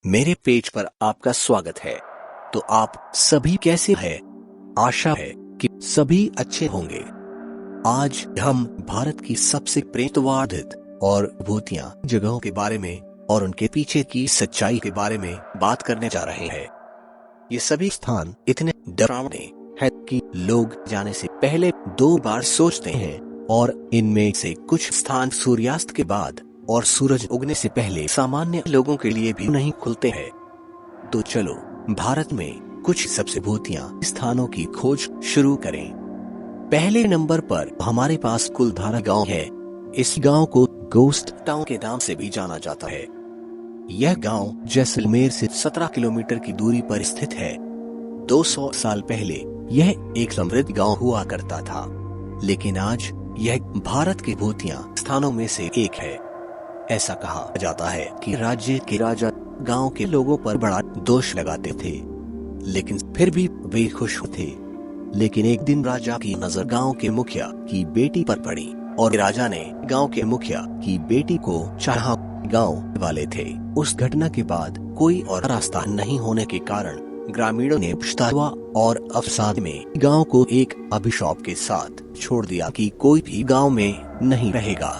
मेरे पेज पर आपका स्वागत है। तो आप सभी कैसे हैं? आशा है कि सभी अच्छे होंगे। आज हम भारत की सबसे प्रेतवाधित और भूतिया जगहों के बारे में और उनके पीछे की सच्चाई के बारे में बात करने जा रहे हैं। ये सभी स्थान इतने डरावने हैं कि लोग जाने से पहले 2 बार सोचते हैं, और इनमें से कुछ स्थान सूर्यास्त के बाद और सूरज उगने से पहले सामान्य लोगों के लिए भी नहीं खुलते हैं। तो चलो भारत में कुछ सबसे भूतिया स्थानों की खोज शुरू करें। पहले नंबर पर हमारे पास कुलधारा गांव है। इस गांव को गोस्ट टाउन के नाम से भी जाना जाता है। यह गांव जैसलमेर से 17 किलोमीटर की दूरी पर स्थित है। 200 साल पहले यह एक समृद्ध गांव हुआ करता था, लेकिन आज यह भारत के भूतिया स्थानों में से एक है। ऐसा कहा जाता है कि राज्य के राजा गांव के लोगों पर बड़ा दोष लगाते थे, लेकिन फिर भी वे खुश थे। लेकिन एक दिन राजा की नजर गांव के मुखिया की बेटी पर पड़ी, और राजा ने गांव के मुखिया की बेटी को चाहा। गांव वाले थे। उस घटना के बाद कोई और रास्ता नहीं होने के कारण ग्रामीणों ने पछतावा और अवसाद में गांव को एक अभिशाप के साथ छोड़ दिया कि कोई भी गांव में नहीं रहेगा।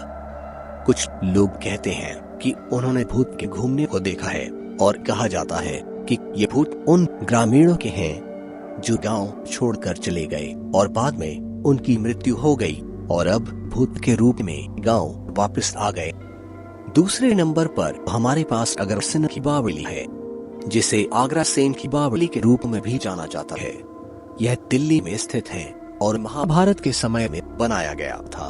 कुछ लोग कहते हैं कि उन्होंने भूत के घूमने को देखा है, और कहा जाता है कि ये भूत उन ग्रामीणों के हैं जो गांव छोड़कर चले गए और बाद में उनकी मृत्यु हो गई, और अब भूत के रूप में गांव वापस आ गए। दूसरे नंबर पर हमारे पास अग्रसेन की बावली है, जिसे आगरा सेन की बावली के रूप में भी जाना जाता है। यह दिल्ली में स्थित है और महाभारत के समय में बनाया गया था।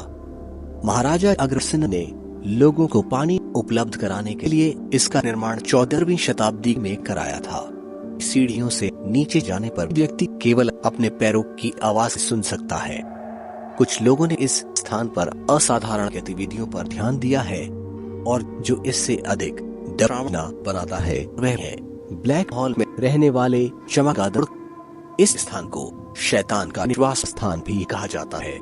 महाराजा अग्रसेन ने लोगों को पानी उपलब्ध कराने के लिए इसका निर्माण 14वीं शताब्दी में कराया था। सीढ़ियों से नीचे जाने पर व्यक्ति केवल अपने पैरों की आवाज सुन सकता है। कुछ लोगों ने इस स्थान पर असाधारण गतिविधियों पर ध्यान दिया है, और जो इससे अधिक डरावना बनाता है वह है ब्लैक हॉल में रहने वाले चमगादड़। इस स्थान को शैतान का निवास स्थान भी कहा जाता है।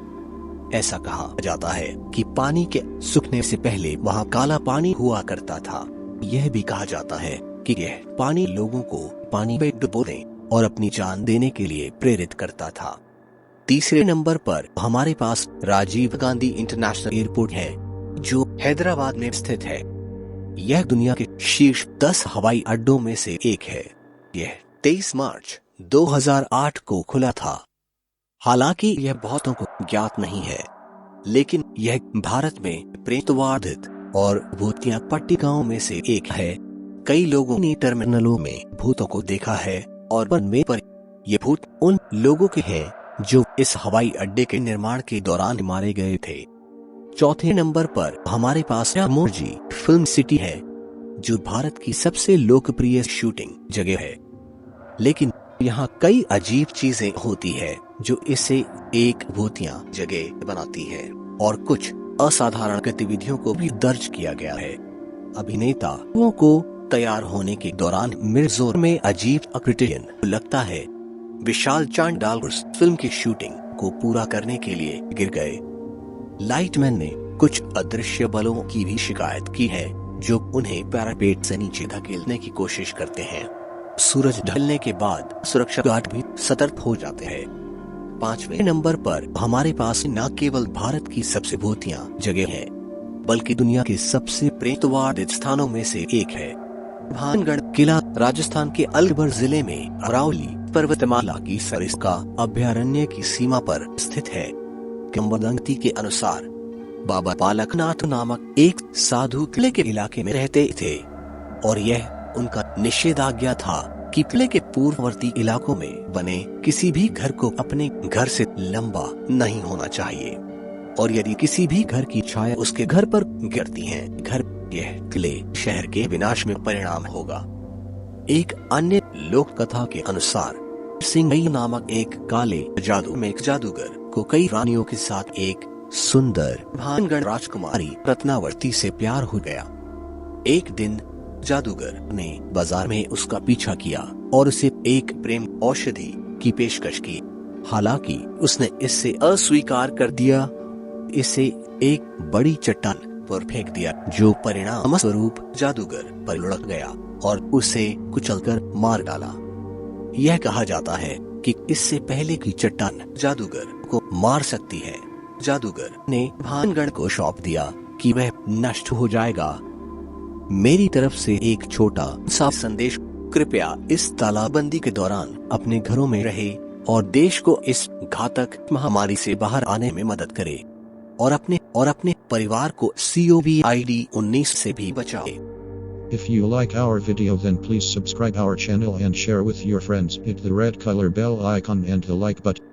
ऐसा कहा जाता है कि पानी के सूखने से पहले वहाँ काला पानी हुआ करता था। यह भी कहा जाता है कि यह पानी लोगों को पानी में डुबोने और अपनी जान देने के लिए प्रेरित करता था। तीसरे नंबर पर हमारे पास राजीव गांधी इंटरनेशनल एयरपोर्ट है, जो हैदराबाद में स्थित है। यह दुनिया के शीर्ष 10 हवाई अड्डों में से एक है। यह 23 मार्च 2008 को खुला था। हालांकि यह बहुतों को ज्ञात नहीं है, लेकिन यह भारत में प्रेतवाधित और भूतिया पट्टी गांव में से एक है। कई लोगों ने टर्मिनलों में भूतों को देखा है, और बनवे पर ये भूत उन लोगों के हैं जो इस हवाई अड्डे के निर्माण के दौरान मारे गए थे। चौथे नंबर पर हमारे पास रामोजी फिल्म सिटी है, जो भारत की सबसे लोकप्रिय शूटिंग जगह है। लेकिन यहाँ कई अजीब चीजें होती है जो इसे एक भूतिया जगह बनाती है, और कुछ असाधारण गतिविधियों को भी दर्ज किया गया है। अभिनेताओं को तैयार होने के दौरान मिर्जोर में अजीब अक्रिटियन लगता है। विशाल चांडाल फिल्म की शूटिंग को पूरा करने के लिए गिर गए। लाइटमैन ने कुछ अदृश्य बलों की भी शिकायत की है, जो उन्हें पैरापेट से नीचे धकेलने की कोशिश करते हैं। सूरज ढलने के बाद सुरक्षा गार्ड भी सतर्क हो जाते हैं। 5वें नंबर पर हमारे पास न केवल भारत की सबसे भूतिया जगह है, बल्कि दुनिया के सबसे प्रेतवाधित स्थानों में से एक है। भानगढ़ किला राजस्थान के अलवर जिले में अरावली पर्वतमाला की सरिस्का अभयारण्य की सीमा पर स्थित है। किंवदंती के अनुसार बाबा बालकनाथ नामक एक साधु किले के इलाके में रहते थे, और यह उनका निषेधाज्ञा था कि किले के पूर्ववर्ती इलाकों में बने किसी भी घर को अपने घर से लंबा नहीं होना चाहिए, और यदि किसी भी घर की छाया उसके घर पर गिरती है, यह किले शहर के विनाश में परिणाम होगा। एक अन्य लोक कथा के अनुसार सिंघई नामक एक काले जादू में एक जादूगर को कई रानियों के साथ एक सुंदर भानगढ़ राजकुमारी रत्नावती से प्यार हो गया। एक दिन जादूगर ने बाजार में उसका पीछा किया और उसे एक प्रेम औषधि की पेशकश की। हालांकि उसने इससे अस्वीकार कर दिया। इसे एक बड़ी चट्टान पर फेंक दिया, जो परिणाम स्वरूप जादूगर पर लुढ़क गया और उसे कुचलकर मार डाला। यह कहा जाता है कि इससे पहले की चट्टान जादूगर को मार सकती है, जादूगर ने भानगढ़ को सौंप दिया कि वह नष्ट हो जाएगा। मेरी तरफ से एक छोटा सा संदेश, कृपया इस तालाबंदी के दौरान अपने घरों में रहे और देश को इस घातक महामारी से बाहर आने में मदद करे और अपने परिवार को COVID-19 से भी बचाए। If you like our video, then please subscribe our channel and share with your friends. Hit the red color bell icon and the like button.